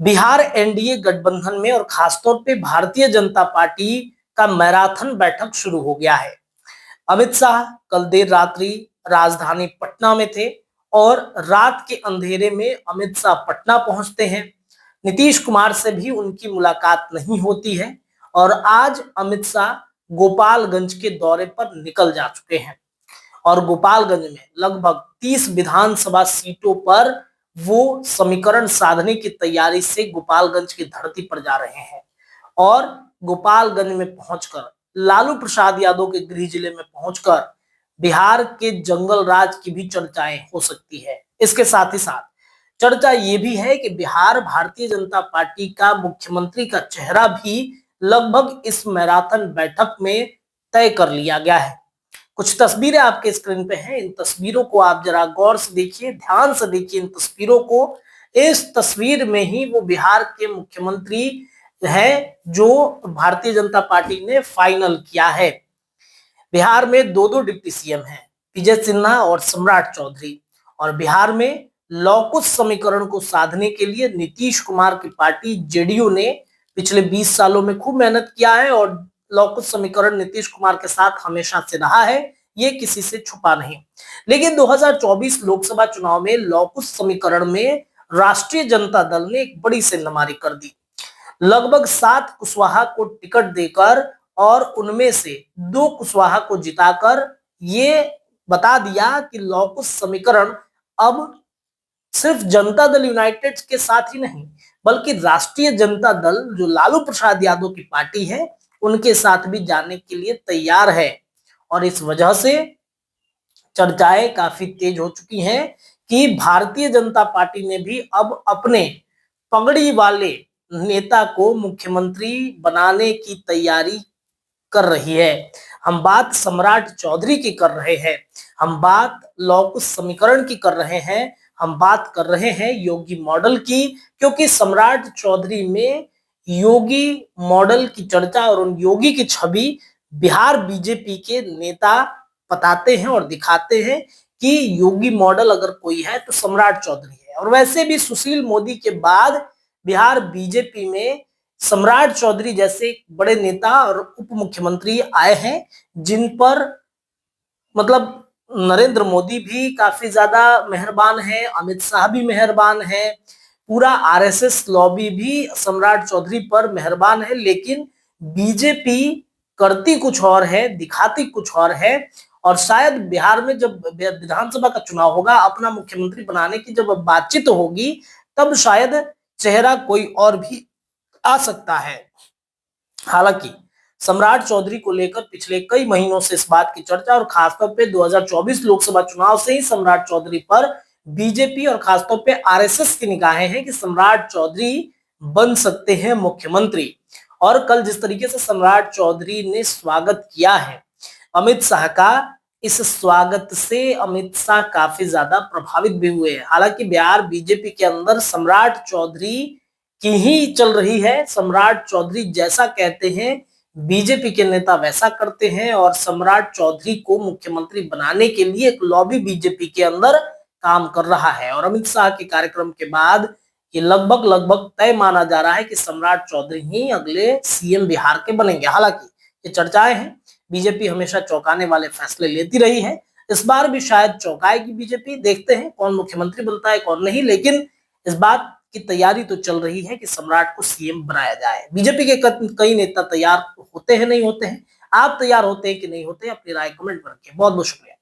Bihar NDA गठबंधन में और खासतौर पे भारतीय जनता पार्टी का मैराथन बैठक शुरू हो गया है। अमित शाह कल देर रात्रि राजधानी पटना में थे और रात के अंधेरे में अमित शाह पटना पहुंचते हैं। नीतीश कुमार से भी उनकी मुलाकात नहीं होती है और आज अमित शाह गोपालगंज के दौरे पर निकल जा चुके हैं और गोपालगंज में लगभग 30 विधानसभा सीटों पर वो समीकरण साधने की तैयारी से गोपालगंज की धरती पर जा रहे हैं और गोपालगंज में पहुंचकर लालू प्रसाद यादव के गृह जिले में पहुंचकर बिहार के जंगल राज की भी चर्चाएं हो सकती है। इसके साथ ही साथ चर्चा ये भी है कि बिहार भारतीय जनता पार्टी का मुख्यमंत्री का चेहरा भी लगभग इस मैराथन बैठक में तय कर लिया गया है। कुछ तस्वीरें आपके स्क्रीन पे हैं, इन तस्वीरों को आप जरा गौर से देखिए, ध्यान से देखिए इन तस्वीरों को। इस तस्वीर में ही वो बिहार के मुख्यमंत्री हैं जो भारतीय जनता पार्टी ने फाइनल किया है। बिहार में दो दो डिप्टी सीएम हैं, विजय सिन्हा और सम्राट चौधरी, और बिहार में लौकुश समीकरण को साधने के लिए नीतीश कुमार की पार्टी जेडीयू ने पिछले 20 सालों में खूब मेहनत किया है और लौकुश समीकरण नीतीश कुमार के साथ हमेशा से रहा है, ये किसी से छुपा नहीं। लेकिन 2024 लोकसभा चुनाव में लौकुश समीकरण में राष्ट्रीय जनता दल ने एक बड़ी सेंधमारी कर दी। लगभग 7 कुशवाहा को टिकट देकर और उनमें से 2 कुशवाहा को जिताकर ये बता दिया कि लौकुश समीकरण अब सिर्फ जनता दल यूनाइटेड के साथ ही नहीं बल्कि राष्ट्रीय जनता दल जो लालू प्रसाद यादव की पार्टी है उनके साथ भी जाने के लिए तैयार है। और इस वजह से चर्चाएं काफी तेज हो चुकी हैं कि भारतीय जनता पार्टी ने भी अब अपने पगड़ी वाले नेता को मुख्यमंत्री बनाने की तैयारी कर रही है। हम बात सम्राट चौधरी की कर रहे हैं, हम बात लौकुश समीकरण की कर रहे हैं, हम बात कर रहे हैं योगी मॉडल की, क्योंकि सम्राट चौधरी में योगी मॉडल की चर्चा और उन योगी की छवि बिहार बीजेपी के नेता बताते हैं और दिखाते हैं कि योगी मॉडल अगर कोई है तो सम्राट चौधरी है। और वैसे भी सुशील मोदी के बाद बिहार बीजेपी में सम्राट चौधरी जैसे बड़े नेता और उप मुख्यमंत्री आए हैं जिन पर मतलब नरेंद्र मोदी भी काफी ज्यादा मेहरबान है, अमित शाह भी मेहरबान है, पूरा आरएसएस लॉबी भी सम्राट चौधरी पर मेहरबान है। लेकिन बीजेपी करती कुछ और है, दिखाती कुछ और है। और शायद बिहार में जब विधानसभा का चुनाव होगा, अपना मुख्यमंत्री बनाने की जब बातचीत होगी, तब शायद चेहरा कोई और भी आ सकता है। हालांकि सम्राट चौधरी को लेकर पिछले कई महीनों से इस बात की चर्चा और खासतौर पे 2024 लोकसभा चुनाव से ही सम्राट चौधरी पर बीजेपी और खासतौर पे आरएसएस की निगाहें हैं कि सम्राट चौधरी बन सकते हैं मुख्यमंत्री। और कल जिस तरीके से सम्राट चौधरी ने स्वागत किया है अमित शाह का, इस स्वागत से अमित शाह काफी ज्यादा प्रभावित भी हुए। हालांकि बिहार बीजेपी के अंदर सम्राट चौधरी की ही चल रही है, सम्राट चौधरी जैसा कहते हैं बीजेपी के नेता वैसा करते हैं और सम्राट चौधरी को मुख्यमंत्री बनाने के लिए एक लॉबी बीजेपी के अंदर काम कर रहा है। और अमित शाह के कार्यक्रम के बाद ये लगभग तय माना जा रहा है कि सम्राट चौधरी ही अगले सीएम बिहार के बनेंगे। हालांकि ये चर्चाएं हैं, बीजेपी हमेशा चौंकाने वाले फैसले लेती रही है, इस बार भी शायद चौंकाएगी बीजेपी। देखते हैं कौन मुख्यमंत्री बनता है कौन नहीं, लेकिन इस बात की तैयारी तो चल रही है कि सम्राट को सीएम बनाया जाए। बीजेपी के कई नेता तैयार होते हैं नहीं होते हैं, आप तैयार होते हैं कि नहीं होते हैं, अपनी राय कमेंट करके। बहुत बहुत शुक्रिया।